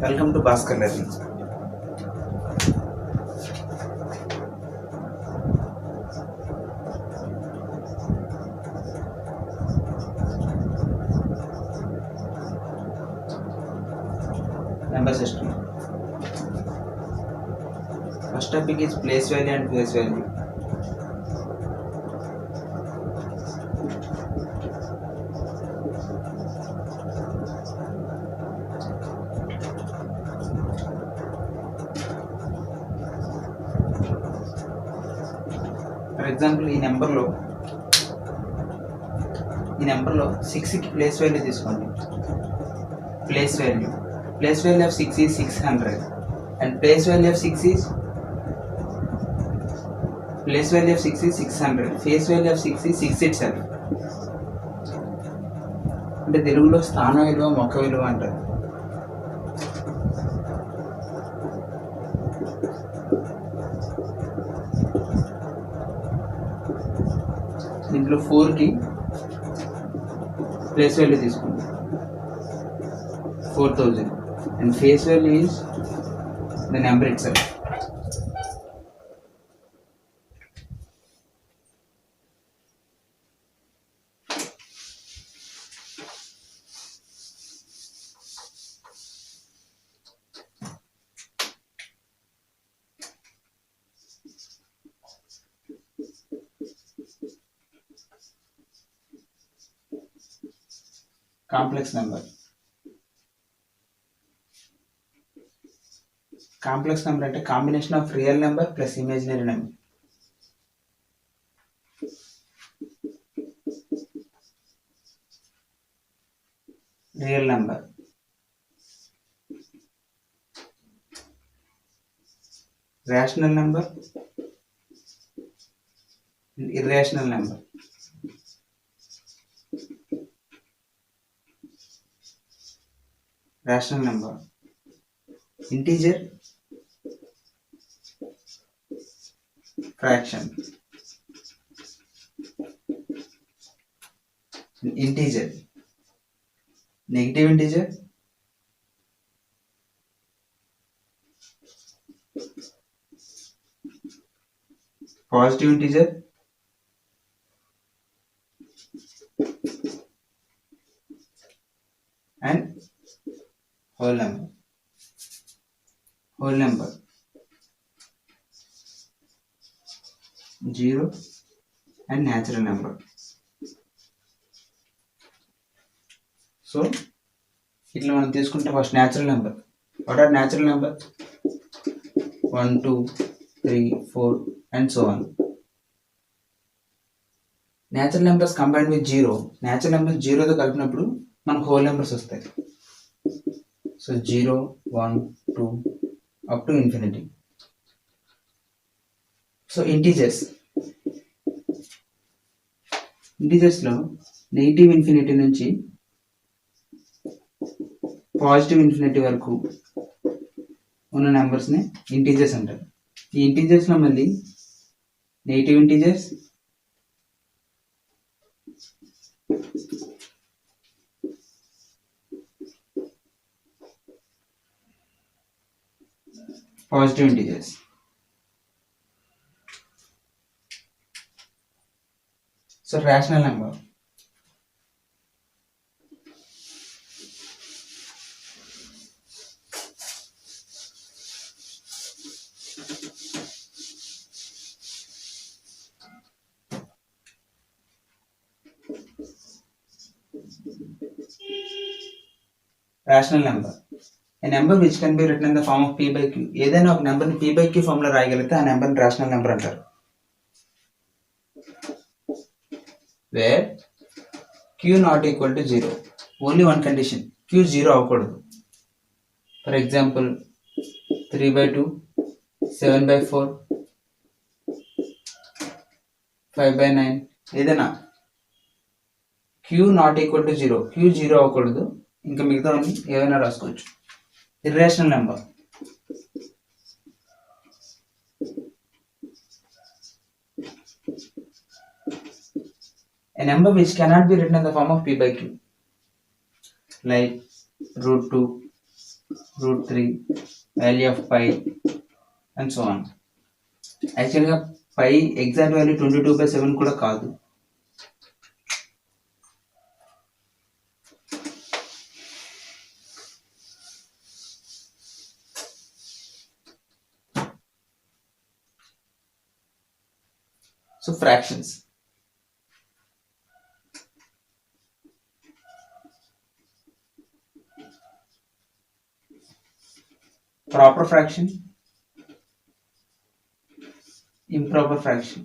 Welcome to BHASKAR learning. Number system. First topic is place value and face value. For example, ఈ నెంబర్లో 6కి place value తీసుకోండి. Place value of 6 is 600 and place value of 6 is 600. Face value of 6 is 6 itself. అంటే తెలుగులో స్థాన విలువ మొక్క విలువ అంటారు. దీంట్లో 4కి ప్లేస్ వాల్యూ తీసుకోండి 4000 and face value is the number itself. Complex number. Complex number అంటే combination of real number plus imaginary number. Real number, rational number and irrational number. Rational number, integer, fraction, integer, negative integer, positive integer, and whole number. Whole number 0 and natural number. So ఇట్లా మనం తీసుకుంటే first natural number. What are natural number? 1 2 3 4 and so on. Natural numbers combined with 0. Natural numbers 0తో కలిపినప్పుడు మనకు whole numbers వస్తాయి. So 0 1 2 up to infinity. సో ఇంటీజర్స్లో negative infinity నుంచి పాజిటివ్ ఇన్ఫినిటీ వరకు ఉన్న నెంబర్స్ని ఇంటీజర్స్ అంటారు. ఈ ఇంటీజర్స్లో మళ్ళీ negative integers, positive integers. So rational number. Rational number, a number which can be written in the form of p by q. ఏదైనా ఒక నెంబర్ని p by q ఫామ్లో రాయగలిగితే ఆ నెంబర్ని రేషనల్ నెంబర్ అంటారు. Where q not equal to 0. Only one condition, q 0 అవ్వకూడదు. For example 3/2, 7/4, 5/9 ఏదైనా q not equal to 0. q 0 అవ్వకూడదు. ఇంకా మిగతా ఏదైనా రాసుకోవచ్చు. Irrational number, a number which cannot be written in the form of p by q, like √2, root 3, value of pi, and so on. యాక్చువల్గా పై exact value 22/7 కూడా కాదు. So fractions, proper fraction, improper fraction,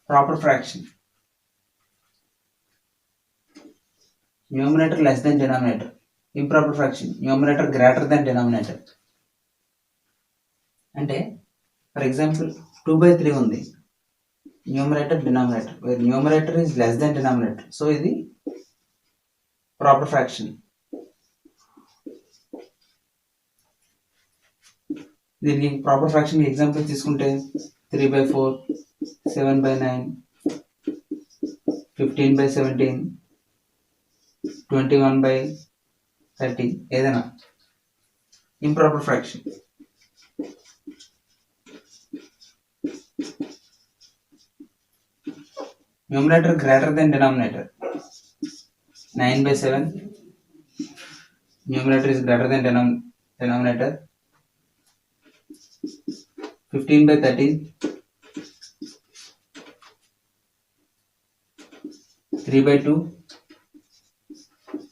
proper fraction, numerator less than denominator, improper fraction, numerator greater than denominator. అంటే for example 2/3 ఉంది, numerator denominator, where numerator is less than denominator, so ఇది proper fraction. దీనికి proper fraction example తీసుకుంటే 3/4, 7/9, 15/17, 21/30 ఏదైనా improper fraction. Numerator greater than denominator, 9/7, numerator is greater than denominator, 15/13, 3/2,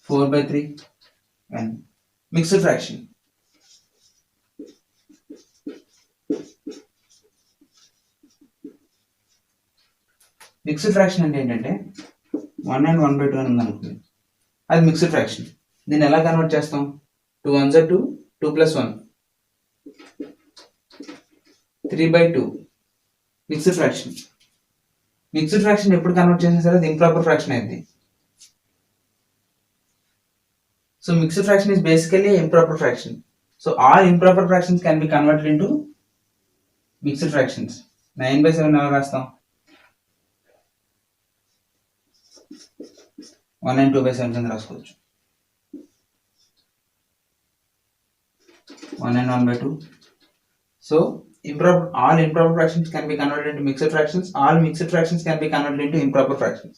4/3, and mixed fraction. Mixed fraction అంటే ఏంటంటే 1 and 1/2 అని ఉందనుకోండి, అది mixed fraction. దీన్ని ఎలా కన్వర్ట్ చేస్తాం? 2 1s are 2, 2 + 1, 3/2 mixed fraction. Mixed fraction ఎప్పుడు కన్వర్ట్ చేసినా సరే అది ఇంప్రాపర్ ఫ్రాక్షన్ అయింది. So mixed fraction is basically improper fraction. So all improper fractions can be converted into mixed fractions. 9/7 ఎలా రాస్తాం? 1 and 2/7 కింద రాసుకోవచ్చు. 1 and 1/2. So all improper fractions can be converted into mixed fractions. All mixed fractions can be converted into improper fractions.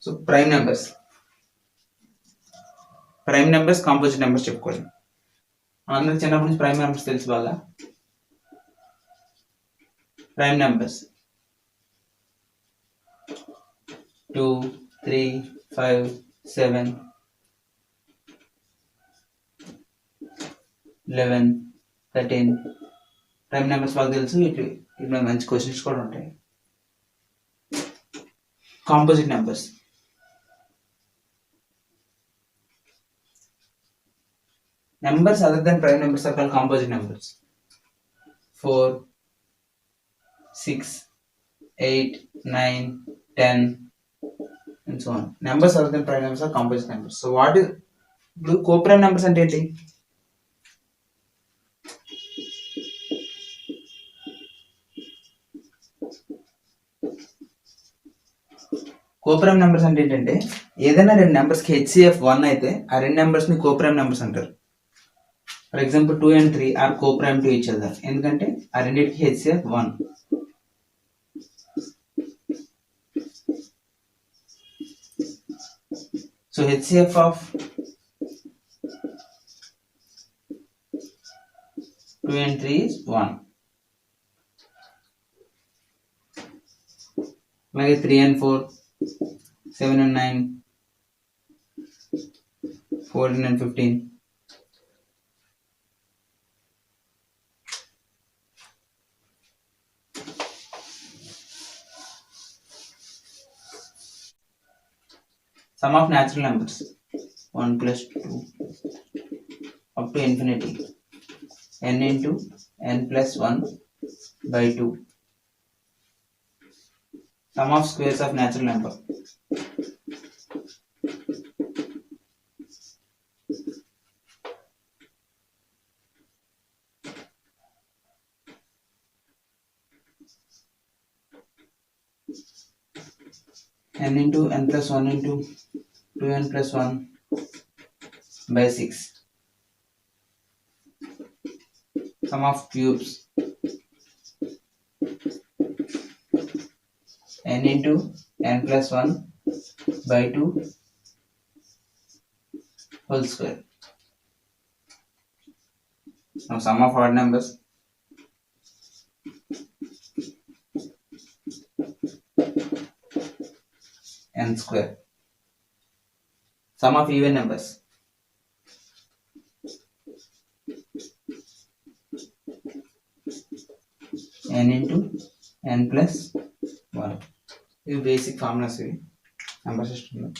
So prime numbers composite numbers చెప్పుకోవాలి. అందరికి చిన్నప్పటి నుంచి prime numbers తెలుసు బాగా. ప్రైమ్ నెంబర్స్ 2, 3, 5, 7, 11, 13 ప్రైమ్ నెంబర్స్ బాగా తెలుసు. ఇట్లా మంచి క్వశ్చన్స్ కూడా ఉంటాయి. Composite numbers, numbers other than prime numbers are called composite numbers. 4, 6, 8, 9, 10 and so on. Numbers other than prime numbers are composite numbers. So what is co-prime numbers అంటే ఏంటి? Coprime numbers అంటే ఏంటంటే ఏదైనా రెండు నెంబర్స్కి HCF 1 అయితే ఆ రెండు నెంబర్స్ని కోప్రైమ్ నెంబర్స్ అంటారు. For example 2 and 3 are coprime to each other, ఎందుకంటే ఆ రెండింటికి HCF 1. So HCF of 2 and 3 is 1. అలాగే 3 and 4, 7 and 9, 14 and 15. Sum of natural numbers 1 + 2 up to infinity, n into n + 1/2. Sum of squares of natural number n into n plus 1 into 2n plus 1 by 6. Sum of cubes n into n plus 1 by 2 whole square. Now sum of odd numbers n square. Sum of even numbers n into n plus 1. These basic formulas number system.